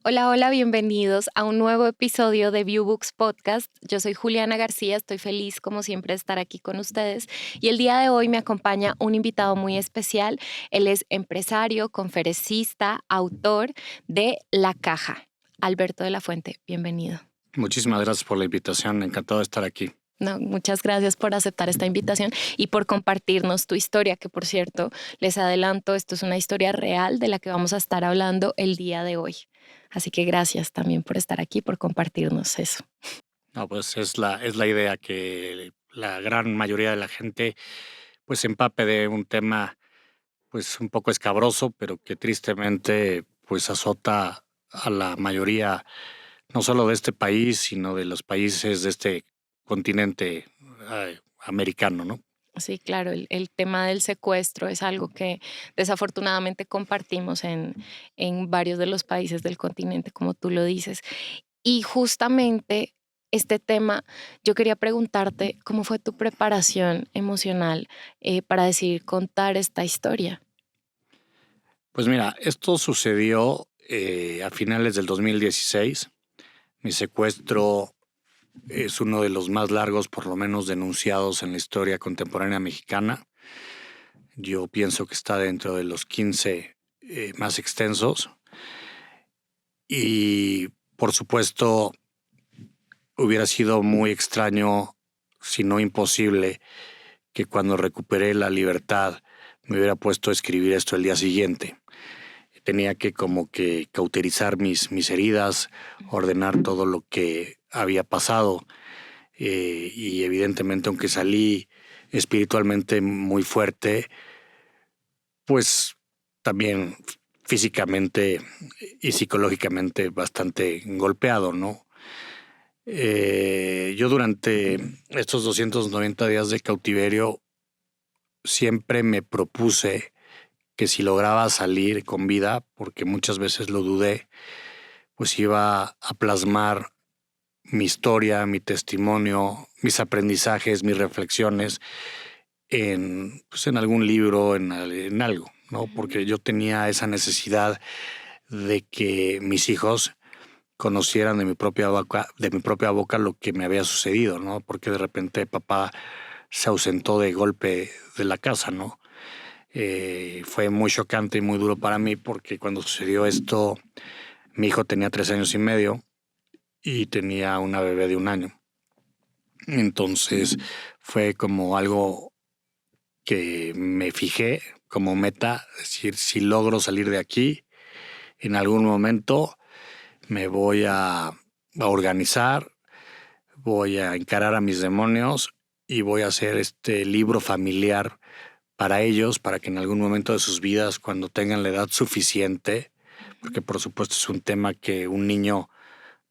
Hola, hola, bienvenidos a un nuevo episodio de ViewBooks Podcast. Yo soy Juliana García, estoy feliz como siempre de estar aquí con ustedes y el día de hoy me acompaña un invitado muy especial. Él es empresario, conferencista, autor de La Caja. Alberto de la Fuente, bienvenido. Muchísimas gracias por la invitación, encantado de estar aquí. No, muchas gracias por aceptar esta invitación y por compartirnos tu historia, que por cierto, les adelanto, esto es una historia real de la que vamos a estar hablando el día de hoy. Así que gracias también por estar aquí, por compartirnos eso. No, pues es la idea que la gran mayoría de la gente pues se empape de un tema pues un poco escabroso, pero que tristemente pues azota a la mayoría, no solo de este país, sino de los países de este continente americano, ¿no? Sí, claro, el tema del secuestro es algo que desafortunadamente compartimos en varios de los países del continente, como tú lo dices. Y justamente este tema, yo quería preguntarte cómo fue tu preparación emocional para decidir contar esta historia. Pues mira, esto sucedió a finales del 2016. Mi secuestro es uno de los más largos, por lo menos denunciados en la historia contemporánea mexicana. Yo pienso que está dentro de los 15 más extensos. Y por supuesto, hubiera sido muy extraño, si no imposible, que cuando recuperé la libertad me hubiera puesto a escribir esto el día siguiente. Tenía que como que cauterizar mis heridas, ordenar todo lo que había pasado. Y evidentemente, aunque salí espiritualmente muy fuerte, pues también físicamente y psicológicamente bastante golpeado, ¿no? Yo durante estos 290 días de cautiverio siempre me propuse que si lograba salir con vida, porque muchas veces lo dudé, pues iba a plasmar mi historia, mi testimonio, mis aprendizajes, mis reflexiones en algún libro, en algo, ¿no? Porque yo tenía esa necesidad de que mis hijos conocieran de mi propia boca lo que me había sucedido, ¿no? Porque de repente papá se ausentó de golpe de la casa, ¿no? Fue muy chocante y muy duro para mí porque cuando sucedió esto, mi hijo tenía 3 años y medio y tenía una bebé de 1 año. Entonces fue como algo que me fijé como meta, es decir, si logro salir de aquí, en algún momento me voy a organizar, voy a encarar a mis demonios y voy a hacer este libro familiar para ellos, para que en algún momento de sus vidas, cuando tengan la edad suficiente, porque por supuesto es un tema que un niño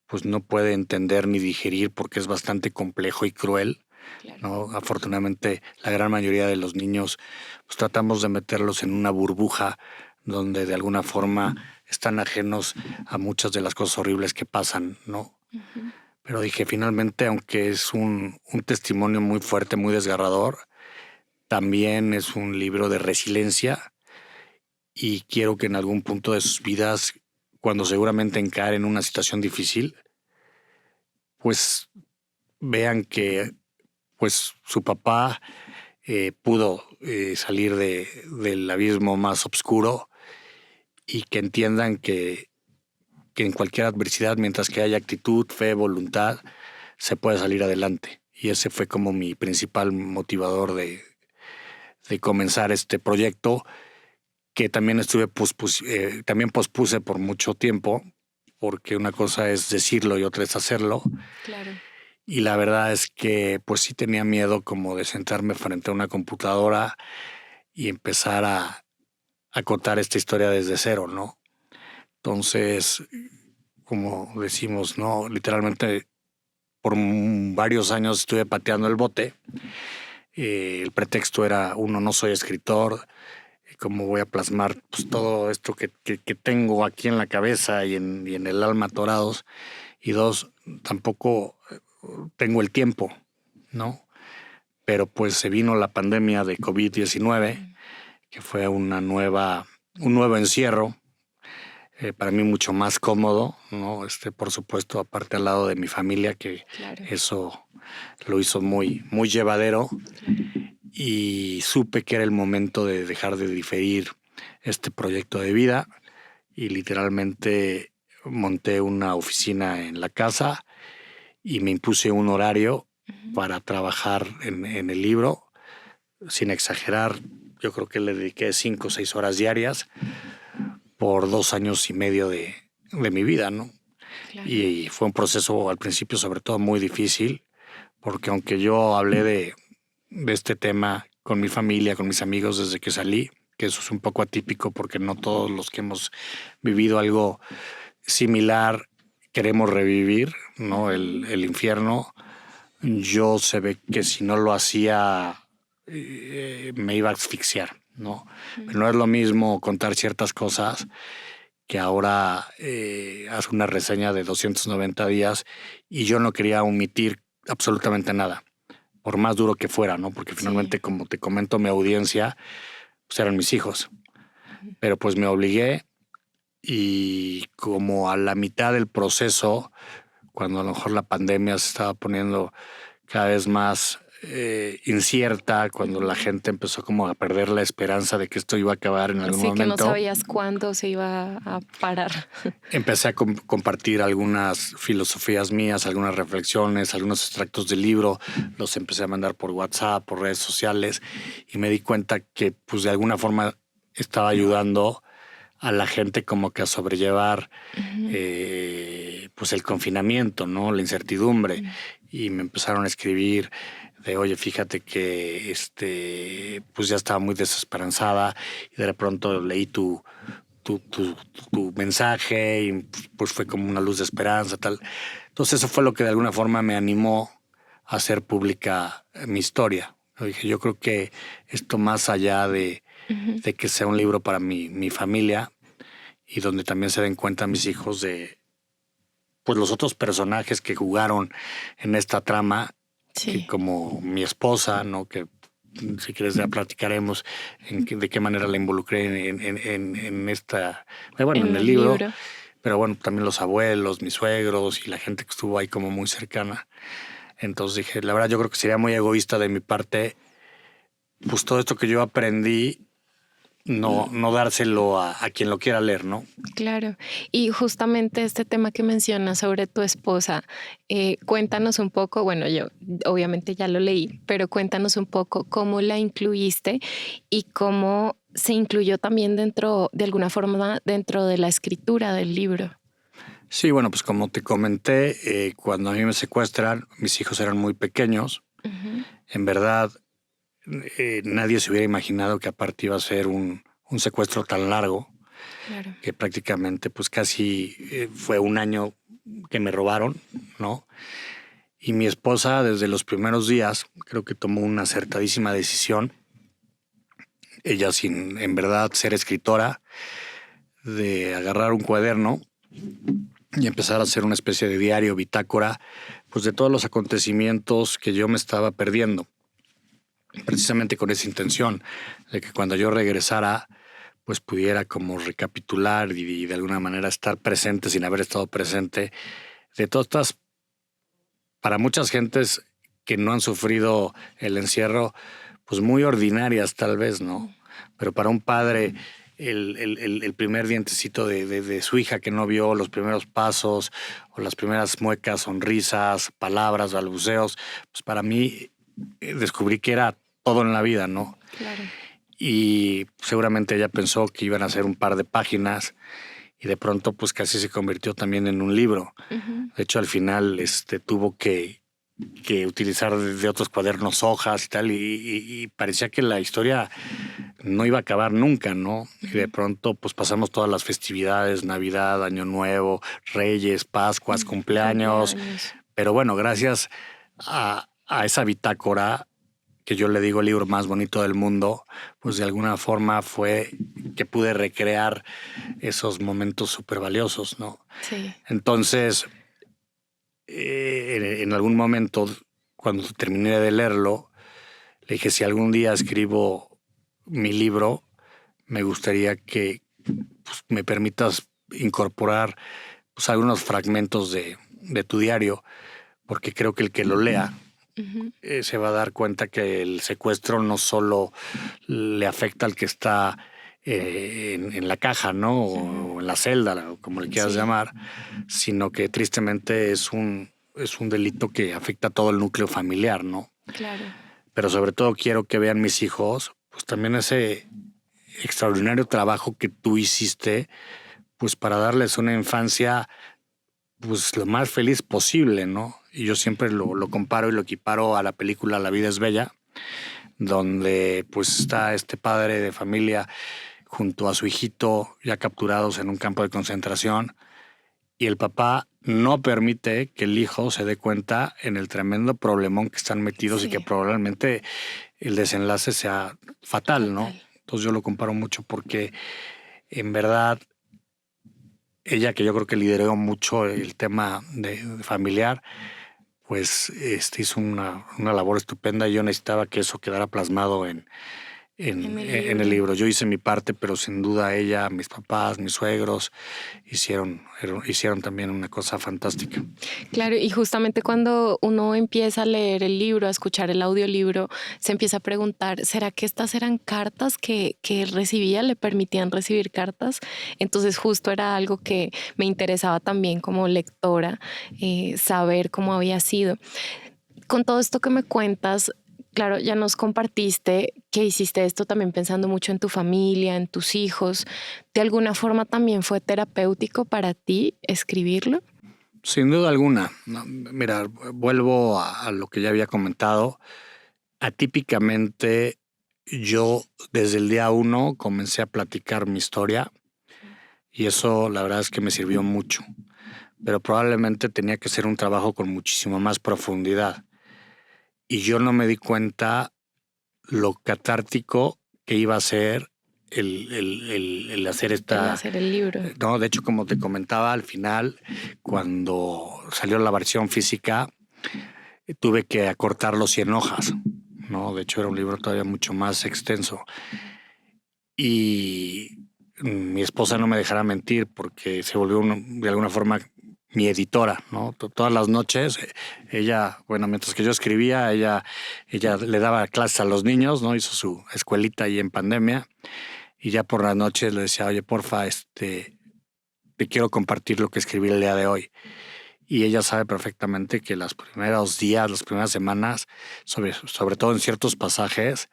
pues no puede entender ni digerir porque es bastante complejo y cruel, Claro. ¿no? Afortunadamente, la gran mayoría de los niños pues tratamos de meterlos en una burbuja donde de alguna forma están ajenos a muchas de las cosas horribles que pasan, ¿no? Ujú. Pero dije, finalmente, aunque es un testimonio muy fuerte, muy desgarrador, también es un libro de resiliencia y quiero que en algún punto de sus vidas, cuando seguramente encaren en una situación difícil, pues vean que pues su papá pudo salir del abismo más oscuro y que entiendan que en cualquier adversidad, mientras que haya actitud, fe, voluntad, se puede salir adelante. Y ese fue como mi principal motivador de comenzar este proyecto, que también también pospuse por mucho tiempo, porque una cosa es decirlo y otra es hacerlo. Claro. Y la verdad es que pues sí tenía miedo como de sentarme frente a una computadora y empezar a contar esta historia desde cero, ¿no? Entonces, como decimos, ¿no? Literalmente por varios años estuve pateando el bote. El pretexto era, uno, no soy escritor, cómo voy a plasmar pues, todo esto que tengo aquí en la cabeza y en el alma atorados. Y dos, tampoco tengo el tiempo, ¿no? Pero pues se vino la pandemia de COVID-19, que fue un nuevo encierro, para mí mucho más cómodo, ¿no? Por supuesto, aparte al lado de mi familia, que Claro, eso lo hizo muy, muy llevadero. claro. Y supe que era el momento de dejar de diferir este proyecto de vida y literalmente monté una oficina en la casa y me impuse un horario Ujú. para trabajar en el libro, sin exagerar. Yo creo que le dediqué 5 o 6 horas diarias por 2 años y medio de mi vida, ¿no? Claro. Y fue un proceso al principio sobre todo muy difícil, porque aunque yo hablé de este tema con mi familia, con mis amigos desde que salí, que eso es un poco atípico porque no todos los que hemos vivido algo similar queremos revivir, ¿no? Ujú. El infierno. Yo se ve que si no lo hacía me iba a asfixiar, ¿no? Pero Mm. no es lo mismo contar ciertas cosas que ahora hace una reseña de 290 días y yo no quería omitir absolutamente nada, por más duro que fuera, ¿no? Porque Sí. finalmente, como te comento, mi audiencia pues eran mis hijos, Ujú. pero pues me obligué y como a la mitad del proceso, cuando a lo mejor la pandemia se estaba poniendo cada vez más incierta, cuando la Ujú. gente empezó como a perder la esperanza de que esto iba a acabar en algún Sí, que no momento, sabías cuándo se iba a parar. empecé a compartir algunas filosofías mías, algunas reflexiones, algunos extractos del libro, los empecé a mandar por WhatsApp, por redes sociales y me di cuenta que pues de alguna forma estaba ayudando a la gente como que a sobrellevar Ujú. pues el confinamiento, ¿no? La incertidumbre. Mm. Y me empezaron a escribir de, oye, fíjate que pues ya estaba muy desesperanzada y de pronto leí tu, tu, tu mensaje y pues fue como una luz de esperanza, tal. Entonces eso fue lo que de alguna forma me animó a hacer pública mi historia. Yo dije, yo creo que esto más allá Ujú. de que sea un libro para mi familia y donde también se den cuenta mis hijos de pues los otros personajes que jugaron en esta trama, que Sí. como mi esposa, ¿no? Que si quieres ya platicaremos de qué manera la involucré en esta, bueno, En en el el libro, libro. pero bueno, también los abuelos, mis suegros y la gente que estuvo ahí como muy cercana. Entonces dije, la verdad yo creo que sería muy egoísta de mi parte, pues todo esto que yo aprendí, no dárselo a quien lo quiera leer, ¿no? Claro. Y justamente este tema que mencionas sobre tu esposa, cuéntanos un poco, bueno, yo obviamente ya lo leí, pero cuéntanos un poco cómo la incluiste y cómo se incluyó también dentro, de alguna forma, dentro de la escritura del libro. Sí, bueno, pues como te comenté, cuando a mí me secuestran, mis hijos eran muy pequeños. Ujú. En verdad, nadie se hubiera imaginado que aparte iba a ser un secuestro tan largo, Claro. que prácticamente pues casi fue un año que me robaron, ¿no? Y mi esposa desde los primeros días creo que tomó una acertadísima decisión, ella sin en verdad ser escritora, de agarrar un cuaderno y empezar a hacer una especie de diario, bitácora, pues de todos los acontecimientos que yo me estaba perdiendo, precisamente con esa intención de que cuando yo regresara, pues pudiera como recapitular y de alguna manera estar presente sin haber estado presente de todas estas, para muchas gentes que no han sufrido el encierro, pues muy ordinarias tal vez, ¿no? Pero para un padre, el primer dientecito de su hija que no vio, los primeros pasos o las primeras muecas, sonrisas, palabras, balbuceos, pues para mí descubrí que era todo en la vida, ¿no? Claro. Y seguramente ella pensó que iban a ser un par de páginas y de pronto pues casi se convirtió también en un libro. Ujú. De hecho, al final tuvo que utilizar de otros cuadernos hojas y tal, y parecía que la historia no iba a acabar nunca, ¿no? Y de Ujú. pronto pues pasamos todas las festividades, Navidad, Año Nuevo, Reyes, Pascuas, cumpleaños, Cumpleaños. pero bueno, gracias a esa bitácora que yo le digo el libro más bonito del mundo, pues de alguna forma fue que pude recrear esos momentos súper valiosos, ¿no? Sí. Entonces, en algún momento, cuando terminé de leerlo, le dije, si algún día escribo mi libro, me gustaría que pues, me permitas incorporar pues, algunos fragmentos de tu diario, porque creo que el que lo lea se va a dar cuenta que el secuestro no solo le afecta al que está en la caja, ¿no? O en la celda, o como le quieras llamar, sino que tristemente es un delito que afecta a todo el núcleo familiar, ¿no? Claro. Pero sobre todo quiero que vean mis hijos, pues también ese extraordinario trabajo que tú hiciste, pues para darles una infancia pues lo más feliz posible, ¿no? Y yo siempre lo comparo y lo equiparo a la película La vida es bella, donde pues está este padre de familia junto a su hijito ya capturados en un campo de concentración y el papá no permite que el hijo se dé cuenta en el tremendo problemón que están metidos y que probablemente el desenlace sea fatal, ¿no? Entonces yo lo comparo mucho porque en verdad ella, que yo creo que lideró mucho el tema de familiar, pues hizo una labor estupenda y yo necesitaba que eso quedara plasmado en el libro. Yo hice mi parte, pero sin duda ella, mis papás, mis suegros hicieron también una cosa fantástica. Claro, y justamente cuando uno empieza a leer el libro, a escuchar el audiolibro, se empieza a preguntar, ¿será que estas eran cartas que él recibía? ¿Le permitían recibir cartas? Entonces justo era algo que me interesaba también como lectora, saber cómo había sido. Con todo esto que me cuentas, claro, ya nos compartiste que hiciste esto también pensando mucho en tu familia, en tus hijos. ¿De alguna forma también fue terapéutico para ti escribirlo? Sin duda alguna. No, mira, vuelvo a lo que ya había comentado. Atípicamente, yo desde el día 1 comencé a platicar mi historia y eso la verdad es que me sirvió mucho. Pero probablemente tenía que ser un trabajo con muchísimo más profundidad. Y yo no me di cuenta lo catártico que iba a ser el hacer El hacer el libro. No, de hecho, como te comentaba, al final, cuando salió la versión física, tuve que acortarlo 100 hojas, ¿no? De hecho, era un libro todavía mucho más extenso. Y mi esposa no me dejará mentir porque se volvió de alguna forma mi editora, ¿no? Todas las noches, ella, bueno, mientras que yo escribía, ella le daba clases a los niños, ¿no? Hizo su escuelita ahí en pandemia y ya por las noches le decía, oye, porfa, te quiero compartir lo que escribí el día de hoy. Y ella sabe perfectamente que los primeros días, las primeras semanas, sobre todo en ciertos pasajes,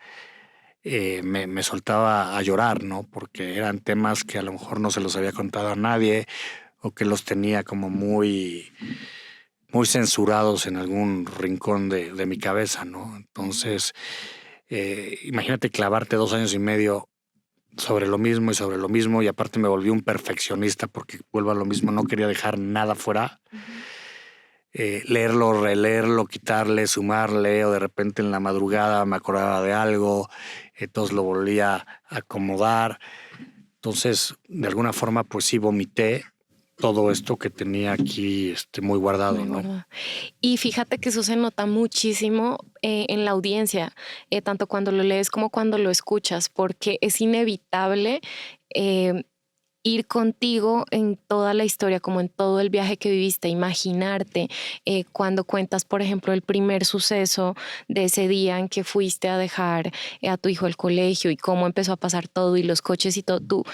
me soltaba a llorar, ¿no? Porque eran temas que a lo mejor no se los había contado a nadie o que los tenía como muy censurados en algún rincón de mi cabeza, ¿no? Entonces, imagínate clavarte 2 años y medio sobre lo mismo y sobre lo mismo y aparte me volví un perfeccionista porque vuelvo a lo mismo, no quería dejar nada fuera. Leerlo, releerlo, quitarle, sumarle o de repente en la madrugada me acordaba de algo, entonces lo volvía a acomodar. Entonces, de alguna forma, pues sí vomité todo esto que tenía aquí muy guardado, ¿no? Y fíjate que eso se nota muchísimo en la audiencia, tanto cuando lo lees como cuando lo escuchas, porque es inevitable ir contigo en toda la historia, como en todo el viaje que viviste, imaginarte cuando cuentas, por ejemplo, el primer suceso de ese día en que fuiste a dejar a tu hijo al colegio y cómo empezó a pasar todo y los coches y todo. Tú,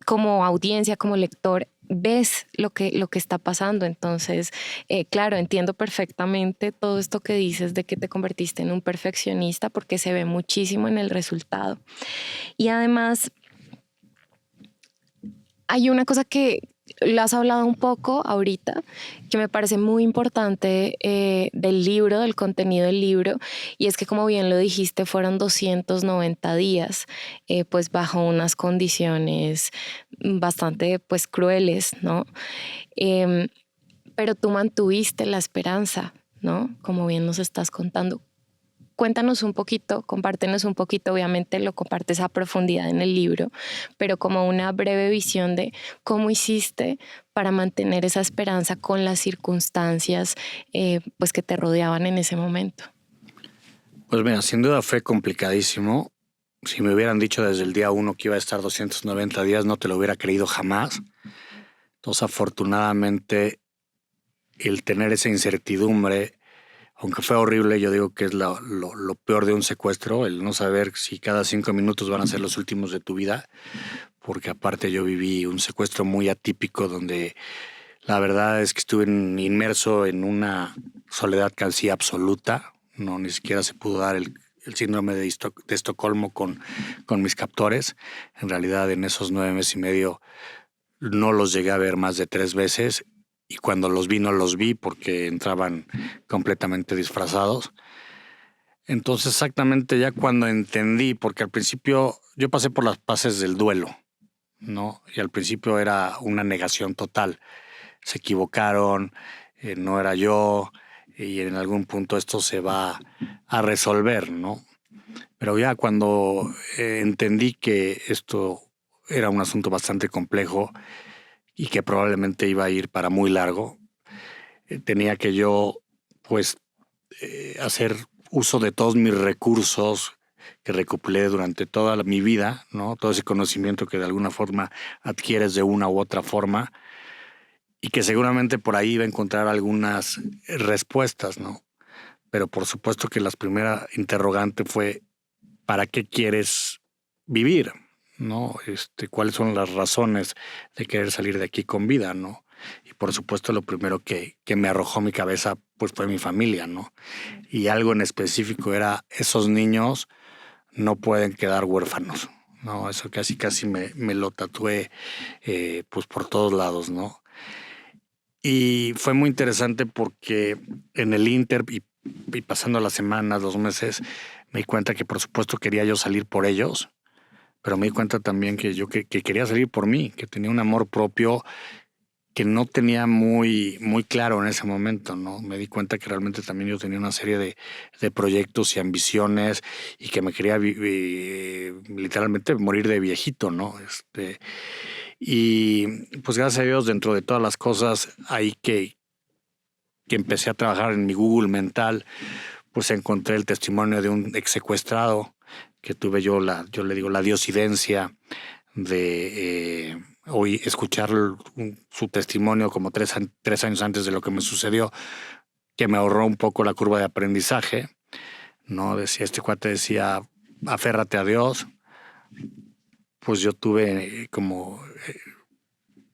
como audiencia, como lector, ves lo que está pasando. Entonces, claro, entiendo perfectamente todo esto que dices de que te convertiste en un perfeccionista porque se ve muchísimo en el resultado. Y además, hay una cosa que lo has hablado un poco ahorita, que me parece muy importante del libro, del contenido del libro, y es que como bien lo dijiste, fueron 290 días, pues bajo unas condiciones bastante pues crueles, ¿no? Pero tú mantuviste la esperanza, ¿no? Como bien nos estás contando. Cuéntanos un poquito, compártenos un poquito, obviamente lo compartes a profundidad en el libro, pero como una breve visión de cómo hiciste para mantener esa esperanza con las circunstancias pues que te rodeaban en ese momento. Pues mira, sin duda fue complicadísimo Si me hubieran dicho desde el día 1 que iba a estar 290 días, no te lo hubiera creído jamás. Entonces, afortunadamente, el tener esa incertidumbre, aunque fue horrible, yo digo que es lo peor de un secuestro, el no saber si cada 5 minutos van a ser los últimos de tu vida, porque aparte yo viví un secuestro muy atípico donde la verdad es que estuve inmerso en una soledad casi absoluta, no ni siquiera se pudo dar el síndrome de Estocolmo con mis captores. En realidad en esos 9 meses y medio no los llegué a ver más de 3 veces y cuando los vi no los vi porque entraban completamente disfrazados. Entonces exactamente ya cuando entendí, porque al principio yo pasé por las fases del duelo, ¿no? Y al principio era una negación total. Se equivocaron, no era yo, y en algún punto esto se va a resolver, ¿no? Pero ya cuando entendí que esto era un asunto bastante complejo y que probablemente iba a ir para muy largo, tenía que yo, pues, hacer uso de todos mis recursos que recopilé durante toda mi vida, ¿no? Todo ese conocimiento que de alguna forma adquieres de una u otra forma y que seguramente por ahí iba a encontrar algunas respuestas, ¿no? Pero por supuesto que la primera interrogante fue, ¿para qué quieres vivir? ¿No? ¿Cuáles son las razones de querer salir de aquí con vida, ¿no? Y por supuesto lo primero que me arrojó mi cabeza pues fue mi familia, ¿no? Y algo en específico era esos niños no pueden quedar huérfanos, ¿no? Eso casi me lo tatué pues por todos lados, ¿no? Y fue muy interesante porque en el Inter y pasando las semanas, los meses, me di cuenta que por supuesto quería yo salir por ellos, pero me di cuenta también que yo que quería salir por mí, que tenía un amor propio que no tenía muy claro en ese momento, ¿no? Me di cuenta que realmente también yo tenía una serie de proyectos y ambiciones y que me quería literalmente morir de viejito, ¿no? Y pues gracias a Dios, dentro de todas las cosas ahí que empecé a trabajar en mi Google mental, pues encontré el testimonio de un ex secuestrado que tuve yo le digo la diosidencia de hoy escuchar su testimonio como 3 años antes de lo que me sucedió, que me ahorró un poco la curva de aprendizaje, ¿no? Este cuate decía, aférrate a Dios. Pues yo tuve como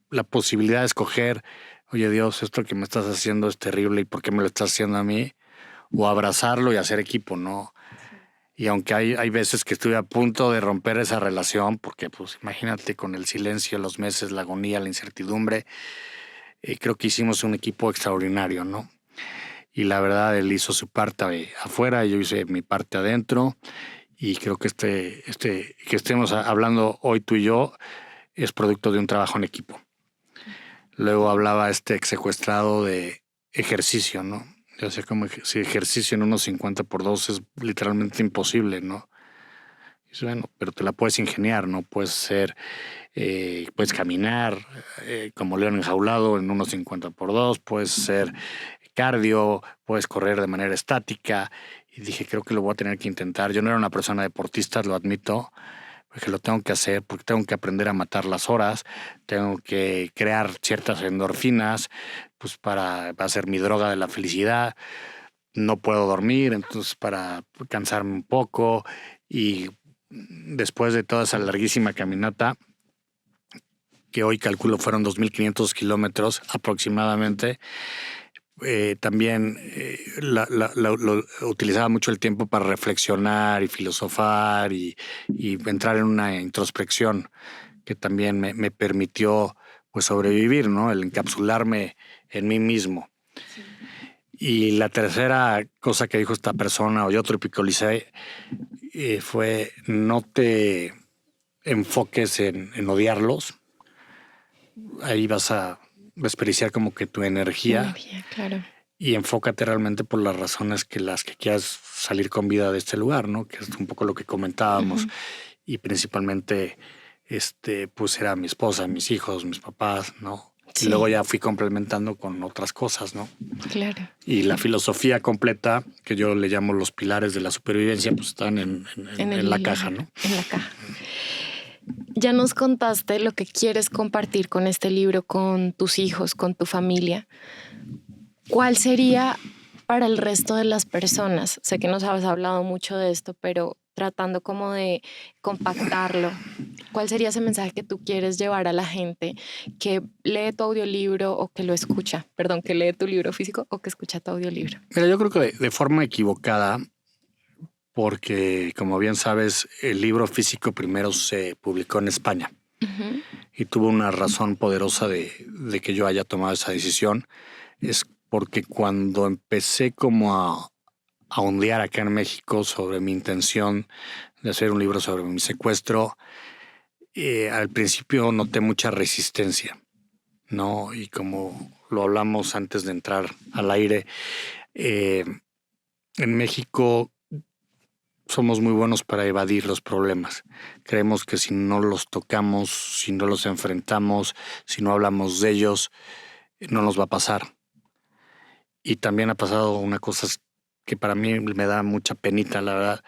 la posibilidad de escoger, oye Dios, esto que me estás haciendo es terrible y ¿por qué me lo estás haciendo a mí? O abrazarlo y hacer equipo, ¿no? Y aunque hay veces que estuve a punto de romper esa relación, porque pues imagínate con el silencio, los meses, la agonía, la incertidumbre, creo que hicimos un equipo extraordinario, ¿no? Y la verdad, él hizo su parte afuera, yo hice mi parte adentro, y creo que que estemos hablando hoy tú y yo es producto de un trabajo en equipo. Luego hablaba ex secuestrado de ejercicio, ¿no? Yo sé como si ejercicio en unos 50x2 es literalmente imposible, ¿no? Y dice, bueno, pero te la puedes ingeniar, ¿no? Puedes caminar como león enjaulado en unos 50x2, puedes ser cardio, puedes correr de manera estática. Y dije, creo que lo voy a tener que intentar. Yo no era una persona deportista, lo admito, porque lo tengo que hacer, porque tengo que aprender a matar las horas, tengo que crear ciertas endorfinas, pues va a ser mi droga de la felicidad. No puedo dormir, entonces para cansarme un poco. Y después de toda esa larguísima caminata, que hoy calculo fueron 2.500 kilómetros aproximadamente, también utilizaba mucho el tiempo para reflexionar y filosofar y entrar en una introspección que también me permitió pues sobrevivir, ¿no? El encapsularme en mí mismo. Sí. Y la tercera cosa que dijo esta persona, o yo tropicalicé, fue no te enfoques en odiarlos. Ahí vas a desperdiciar como que tu energía. Claro. Y enfócate realmente por las razones las que quieras salir con vida de este lugar, ¿no? Que es un poco lo que comentábamos. Y principalmente, pues era mi esposa, mis hijos, mis papás, ¿no? Y luego ya fui complementando con otras cosas, ¿no? Claro. Y la filosofía completa, que yo le llamo los pilares de la supervivencia, pues están en la caja, ¿no? En la caja. Ya nos contaste lo que quieres compartir con este libro, con tus hijos, con tu familia. ¿Cuál sería para el resto de las personas? Sé que nos has hablado mucho de esto, pero tratando como de compactarlo, ¿cuál sería ese mensaje que tú quieres llevar a la gente que lee tu audiolibro o que lo escucha? Perdón, que lee tu libro físico o que escucha tu audiolibro. Mira, yo creo que de forma equivocada, porque como bien sabes, el libro físico primero se publicó en España y tuvo una razón poderosa de que yo haya tomado esa decisión. Es porque cuando empecé como a ondear acá en México sobre mi intención de hacer un libro sobre mi secuestro, al principio noté mucha resistencia, ¿no? Y como lo hablamos antes de entrar al aire, en México somos muy buenos para evadir los problemas. Creemos que si no los tocamos, si no los enfrentamos, si no hablamos de ellos, no nos va a pasar. Y también ha pasado una cosa que para mí me da mucha penita, la verdad,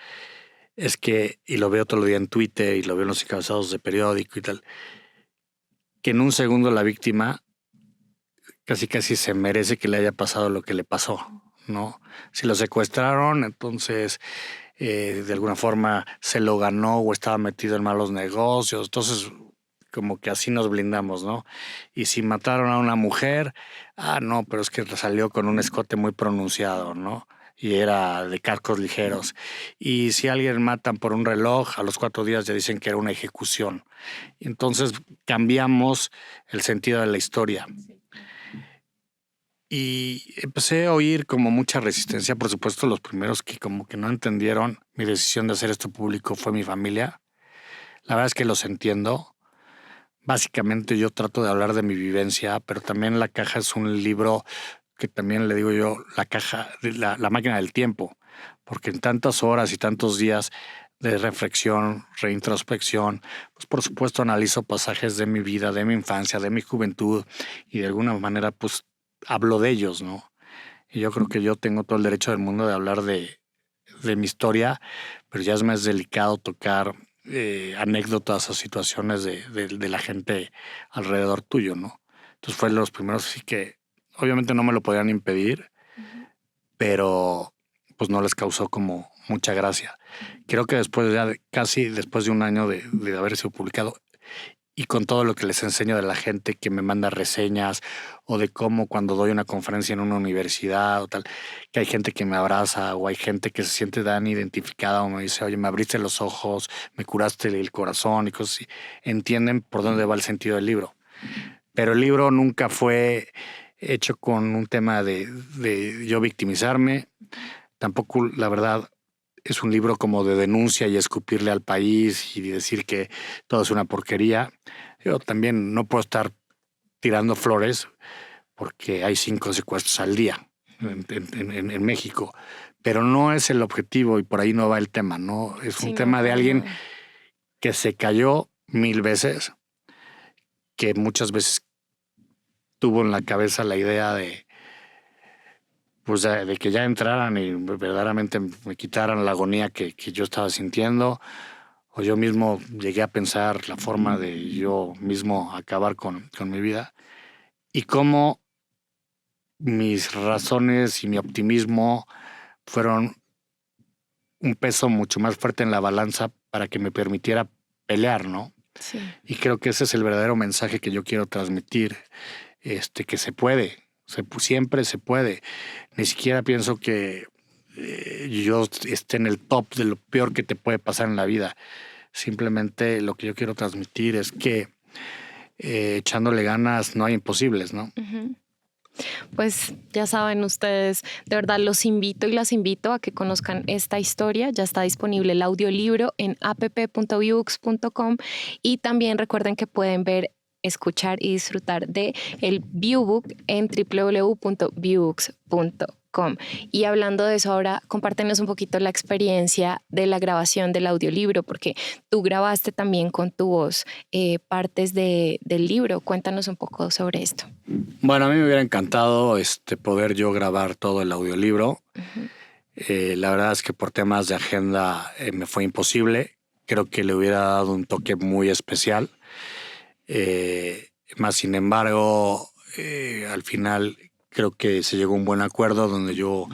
es que, y lo veo todo el día en Twitter y lo veo en los encabezados de periódico y tal, que en un segundo la víctima casi se merece que le haya pasado lo que le pasó, ¿no? Si lo secuestraron, entonces de alguna forma se lo ganó o estaba metido en malos negocios, entonces como que así nos blindamos, ¿no? Y si mataron a una mujer, no, pero es que salió con un escote muy pronunciado, ¿no? Y era de cascos ligeros. Y si a alguien matan por un reloj, a los 4 días ya dicen que era una ejecución. Entonces cambiamos el sentido de la historia. Y empecé a oír como mucha resistencia. Por supuesto, los primeros que como que no entendieron mi decisión de hacer esto público fue mi familia. La verdad es que los entiendo. Básicamente yo trato de hablar de mi vivencia, pero también La Caja es un libro que también le digo yo, la caja, la máquina del tiempo, porque en tantas horas y tantos días de reflexión, reintrospección, pues por supuesto analizo pasajes de mi vida, de mi infancia, de mi juventud y de alguna manera pues hablo de ellos, ¿no? Y yo creo que yo tengo todo el derecho del mundo de hablar de mi historia, pero ya es más delicado tocar anécdotas o situaciones de la gente alrededor tuyo, ¿no? Entonces fue los primeros, así que obviamente no me lo podían impedir, pero pues no les causó como mucha gracia. Creo que después ya casi después de un año de haber sido publicado y con todo lo que les enseño de la gente que me manda reseñas o de cómo cuando doy una conferencia en una universidad o tal, que hay gente que me abraza o hay gente que se siente tan identificada o me dice, oye, me abriste los ojos, me curaste el corazón y cosas así, entienden por dónde va el sentido del libro. Pero el libro nunca fue hecho con un tema de yo victimizarme, tampoco, la verdad, es un libro como de denuncia y escupirle al país y decir que todo es una porquería. Yo también no puedo estar tirando flores porque hay 5 secuestros al día en México, pero no es el objetivo y por ahí no va el tema, ¿no? Es un tema de alguien que se cayó 1000 veces, que muchas veces tuvo en la cabeza la idea pues de que ya entraran y verdaderamente me quitaran la agonía que yo estaba sintiendo, o yo mismo llegué a pensar la forma de yo mismo acabar con mi vida, y cómo mis razones y mi optimismo fueron un peso mucho más fuerte en la balanza para que me permitiera pelear, ¿no? Sí. Y creo que ese es el verdadero mensaje que yo quiero transmitir, que se puede. Siempre se puede. Ni siquiera pienso que yo esté en el top de lo peor que te puede pasar en la vida. Simplemente lo que yo quiero transmitir es que echándole ganas no hay imposibles, ¿no? Pues ya saben ustedes, de verdad los invito y las invito a que conozcan esta historia. Ya está disponible el audiolibro en app.viewbooks.com y también recuerden que pueden ver, escuchar y disfrutar de el Viewbook en www.viewbooks.com. gmail.com. Y hablando de eso, ahora compártenos un poquito la experiencia de la grabación del audiolibro, porque tú grabaste también con tu voz partes del libro. Cuéntanos un poco sobre esto. Bueno, a mí me hubiera encantado poder yo grabar todo el audiolibro. Ujú. La verdad es que por temas de agenda me fue imposible. Creo que le hubiera dado un toque muy especial. Más sin embargo, al final creo que se llegó a un buen acuerdo donde yo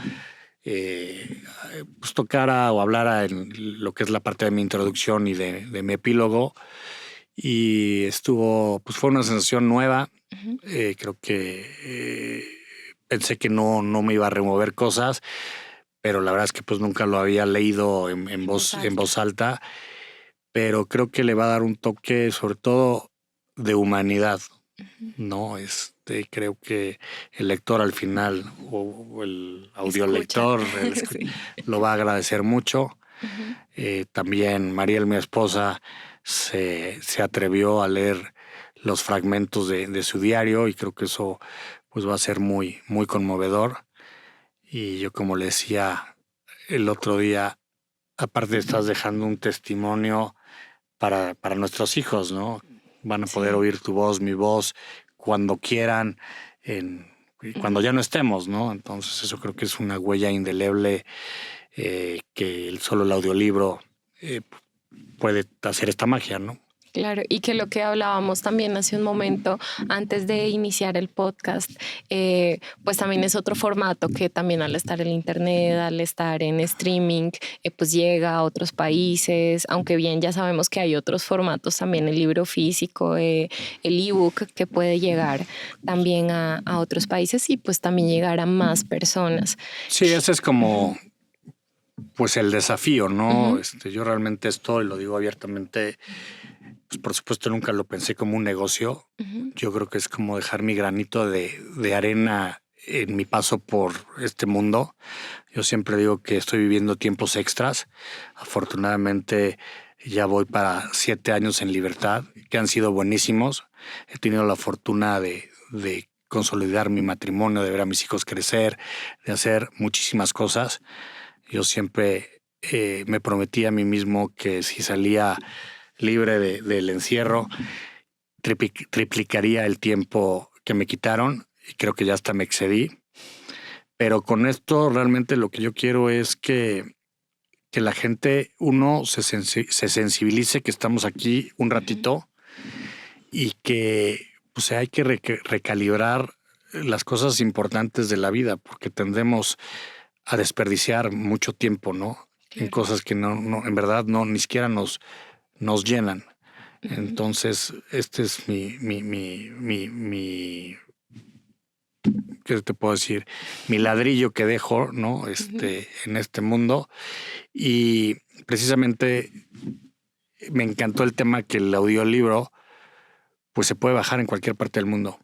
pues tocara o hablara en lo que es la parte de mi introducción y de mi epílogo. Y pues fue una sensación nueva. Ujú. Creo que pensé que no me iba a remover cosas, pero la verdad es que pues nunca lo había leído en voz alta. Pero creo que le va a dar un toque, sobre todo, de humanidad, Ujú. ¿no? Creo que el lector al final, o el Escucha. audiolector, Sí. lo va a agradecer mucho. Ujú. También Mariel, mi esposa, se atrevió a leer los fragmentos de su diario y creo que eso pues va a ser muy, muy conmovedor. Y yo, como le decía el otro día, aparte estás dejando un testimonio para nuestros hijos, ¿no? Van a poder Sí. oír tu voz, mi voz, cuando quieran, cuando Ujú. ya no estemos, ¿no? Entonces eso creo que es una huella indeleble que solo el audiolibro eh, puede hacer esta magia, ¿no? Claro, y que lo que hablábamos también hace un momento antes de iniciar el podcast, pues también es otro formato que también al estar en internet, al estar en streaming, pues llega a otros países, aunque bien ya sabemos que hay otros formatos también, el libro físico, el ebook que puede llegar también a otros países y pues también llegar a más personas. Sí, ese es como Ujú. pues el desafío, ¿no? Ujú. Yo realmente estoy, lo digo abiertamente, pues por supuesto nunca lo pensé como un negocio. Ujú. Yo creo que es como dejar mi granito de arena en mi paso por este mundo. Yo siempre digo que estoy viviendo tiempos extras. Afortunadamente ya voy para 7 años en libertad, que han sido buenísimos. He tenido la fortuna de consolidar mi matrimonio, de ver a mis hijos crecer, de hacer muchísimas cosas. Yo siempre me prometí a mí mismo que si salía libre del encierro, triplicaría el tiempo que me quitaron y creo que ya hasta me excedí. Pero con esto realmente lo que yo quiero es que la gente, uno, se sensibilice que estamos aquí un Ujú. ratito y que pues, hay que recalibrar las cosas importantes de la vida porque tendemos a desperdiciar mucho tiempo, ¿no? En Claro. cosas que en verdad ni siquiera nos llenan. Ujú. Entonces, este es ¿qué te puedo decir? Mi ladrillo que dejo, ¿no? Ujú. En este mundo. Y precisamente me encantó el tema que el audiolibro, pues se puede bajar en cualquier parte del mundo,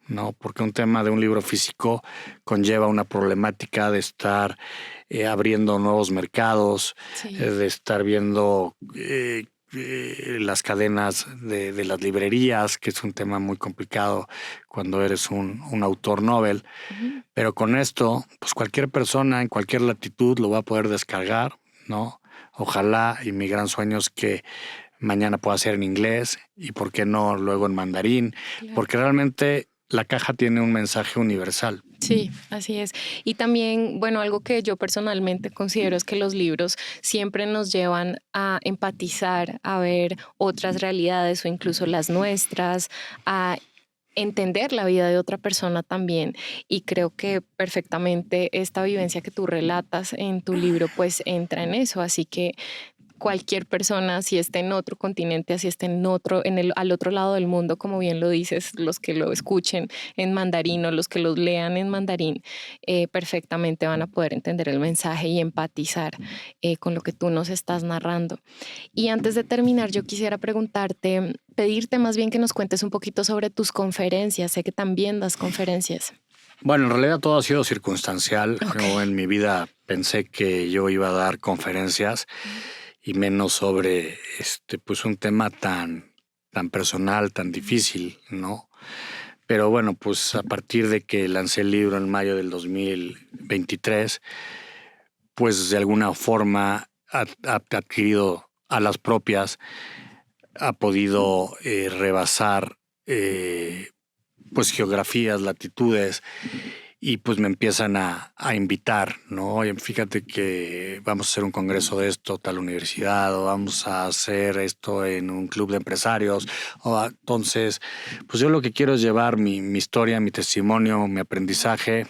¿no? Porque un tema de un libro físico conlleva una problemática de estar abriendo nuevos mercados, Sí. de estar viendo las cadenas de las librerías, que es un tema muy complicado cuando eres un autor novel. Ujú. Pero con esto, pues cualquier persona en cualquier latitud lo va a poder descargar, ¿no? Ojalá, y mi gran sueño es que mañana pueda ser en inglés y por qué no luego en mandarín, Claro. porque realmente la caja tiene un mensaje universal. Sí, así es. Y también, bueno, algo que yo personalmente considero es que los libros siempre nos llevan a empatizar, a ver otras realidades o incluso las nuestras, a entender la vida de otra persona también. Y creo que perfectamente esta vivencia que tú relatas en tu libro, pues entra en eso. Así que cualquier persona, si esté en otro continente, si esté en otro, al otro lado del mundo, como bien lo dices, los que lo escuchen en mandarín o los que los lean en mandarín, perfectamente van a poder entender el mensaje y empatizar con lo que tú nos estás narrando. Y antes de terminar, yo quisiera preguntarte, pedirte más bien que nos cuentes un poquito sobre tus conferencias. Sé que también das conferencias. Bueno, en realidad todo ha sido circunstancial. Ok. Yo en mi vida pensé que yo iba a dar conferencias Ujú. y menos sobre pues un tema tan personal, tan difícil, ¿no? Pero bueno, pues a partir de que lancé el libro en mayo del 2023, pues de alguna forma ha adquirido a las propias, ha podido rebasar pues geografías, latitudes, y pues me empiezan a invitar, ¿no? Oye, fíjate que vamos a hacer un congreso de esto, tal universidad, o vamos a hacer esto en un club de empresarios. Entonces, pues yo lo que quiero es llevar mi historia, mi testimonio, mi aprendizaje,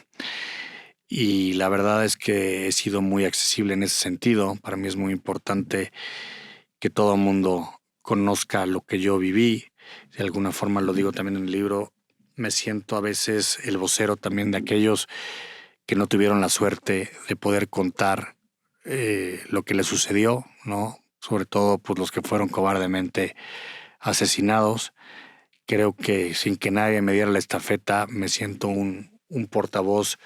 y la verdad es que he sido muy accesible en ese sentido. Para mí es muy importante que todo el mundo conozca lo que yo viví. De alguna forma lo digo también en el libro. Me siento a veces el vocero también de aquellos que no tuvieron la suerte de poder contar lo que les sucedió, ¿no? Sobre todo pues, los que fueron cobardemente asesinados. Creo que sin que nadie me diera la estafeta, me siento un portavoz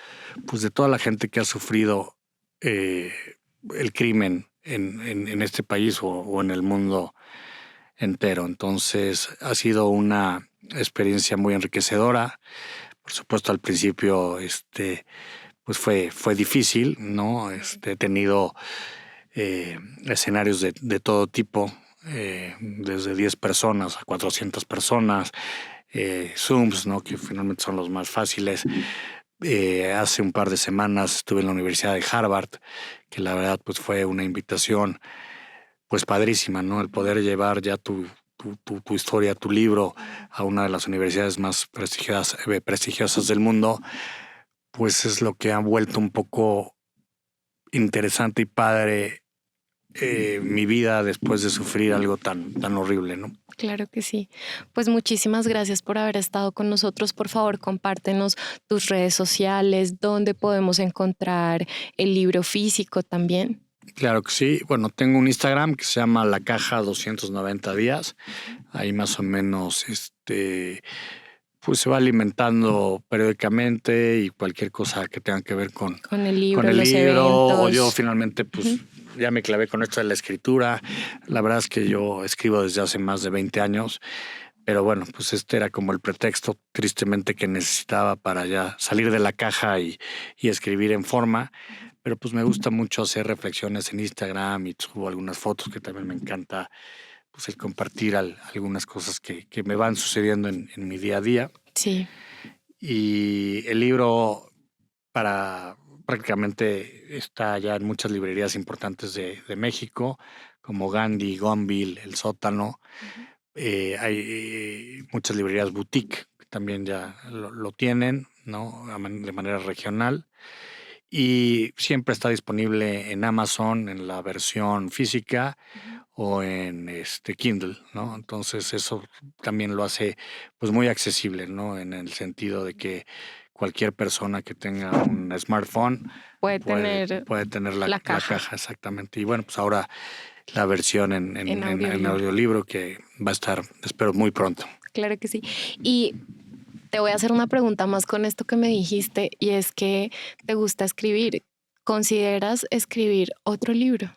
pues, de toda la gente que ha sufrido eh, el crimen en este país o en el mundo entero. Entonces ha sido una experiencia muy enriquecedora. Por supuesto, al principio pues fue difícil, ¿no? He tenido escenarios de todo tipo, desde 10 personas a 400 personas, Zooms, ¿no? Que finalmente son los más fáciles. Hace un par de semanas estuve en la Universidad de Harvard, que la verdad pues fue una invitación pues padrísima, ¿no? El poder llevar ya tu historia, tu libro a una de las universidades más prestigiosas del mundo, pues es lo que ha vuelto un poco interesante y padre mi vida después de sufrir algo tan horrible, ¿no? Claro que sí. Pues muchísimas gracias por haber estado con nosotros. Por favor, compártenos tus redes sociales, dónde podemos encontrar el libro físico también. Claro que sí. Bueno, tengo un Instagram que se llama La Caja 290 días. Ahí más o menos pues se va alimentando periódicamente y cualquier cosa que tenga que ver Con el con libro, el los libro, o yo eventos. finalmente pues ya me clavé con esto de la escritura. La verdad es que yo escribo desde hace más de 20 años, pero bueno, pues este era como el pretexto tristemente que necesitaba para ya salir de la caja y escribir en forma. Pero pues me gusta mucho hacer reflexiones en Instagram y subo algunas fotos que también me encanta pues el compartir algunas cosas que me van sucediendo en mi día a día. Sí. Y el libro para prácticamente está ya en muchas librerías importantes de México, como Gandhi, Gonville, El Sótano. Hay muchas librerías boutique que también ya lo tienen, ¿no? De manera regional. Y siempre está disponible en Amazon en la versión física o en Kindle, ¿no? Entonces eso también lo hace pues muy accesible, ¿no? En el sentido de que cualquier persona que tenga un smartphone Puede tener puede tener la la caja caja exactamente. Y bueno, pues ahora la versión en en audiolibro. audiolibro que va a estar, espero, muy pronto. Claro que sí. Y te voy a hacer una pregunta más con esto que me dijiste, y es que te gusta escribir. ¿Consideras escribir otro libro?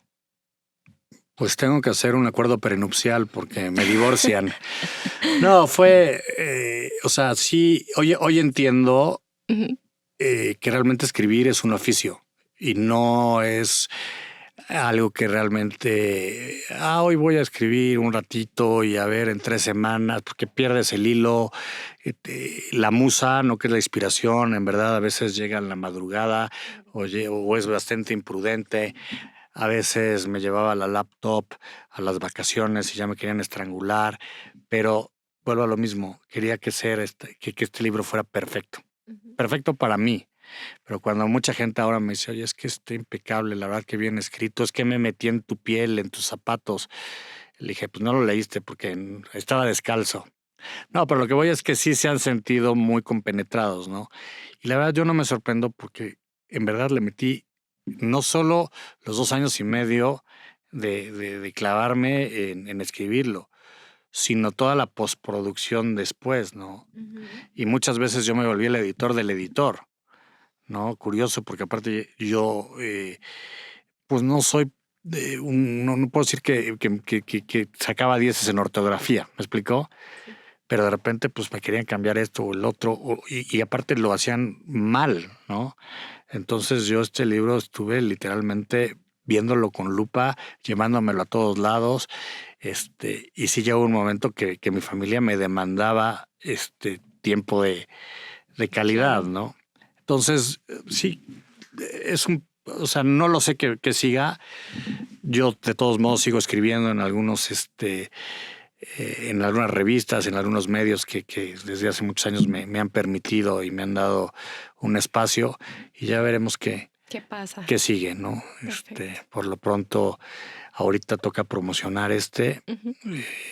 Pues tengo que hacer un acuerdo prenupcial porque me divorcian. No, o sea, sí, hoy entiendo Ujú. que realmente escribir es un oficio y no es algo que realmente, hoy voy a escribir un ratito y a ver en 3 semanas, porque pierdes el hilo, la musa, no que es la inspiración, en verdad a veces llega en la madrugada o es bastante imprudente. A veces me llevaba la laptop a las vacaciones y ya me querían estrangular, pero vuelvo a lo mismo, quería que este libro fuera perfecto, Ujú. perfecto para mí. Pero cuando mucha gente ahora me dice, oye, es que está impecable, la verdad que bien escrito, es que me metí en tu piel, en tus zapatos. Le dije, pues no lo leíste porque estaba descalzo. No, pero lo que voy es que sí se han sentido muy compenetrados, ¿no? Y la verdad yo no me sorprendo porque en verdad le metí no solo los 2 años y medio de clavarme en escribirlo, sino toda la postproducción después, ¿no? Ujú. Y muchas veces yo me volví el editor del editor. ¿No? Curioso, porque aparte yo, pues no soy no puedo decir que sacaba 10 en ortografía, ¿me explicó? Sí. pero de repente pues me querían cambiar esto o el otro, y aparte lo hacían mal, ¿no? Entonces yo este libro estuve literalmente viéndolo con lupa, llevándomelo a todos lados, y sí llegó un momento que mi familia me demandaba tiempo de calidad, Claro. ¿no? Entonces, sí, o sea, no lo sé que siga. Yo de todos modos sigo escribiendo en algunos, en algunas revistas, en algunos medios que desde hace muchos años me han permitido y me han dado un espacio, y ya veremos ¿Qué pasa? qué sigue, ¿no? Perfecto. Por lo pronto, ahorita toca promocionar Ujú.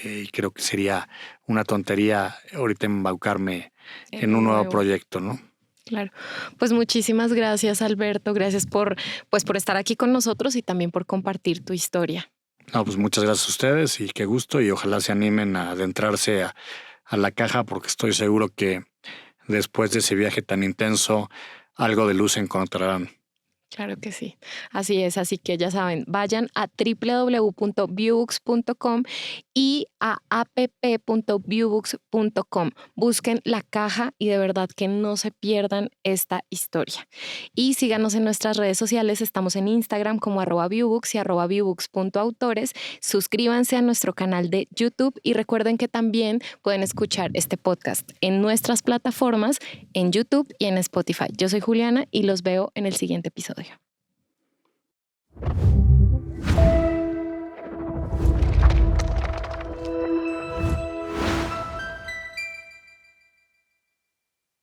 y creo que sería una tontería ahorita embaucarme En en un un nuevo nuevo. proyecto, ¿no? Claro. Pues muchísimas gracias, Alberto. Gracias por estar aquí con nosotros y también por compartir tu historia. No, pues muchas gracias a ustedes y qué gusto, y ojalá se animen a adentrarse a la caja, porque estoy seguro que después de ese viaje tan intenso, algo de luz encontrarán. Claro que sí. Así es. Así que ya saben, vayan a www.viewbooks.com y a app.viewbooks.com. Busquen la caja y de verdad que no se pierdan esta historia. Y síganos en nuestras redes sociales. Estamos en Instagram como @viewbooks y @viewbooks.autores. Suscríbanse a nuestro canal de YouTube y recuerden que también pueden escuchar este podcast en nuestras plataformas, en YouTube y en Spotify. Yo soy Juliana y los veo en el siguiente episodio.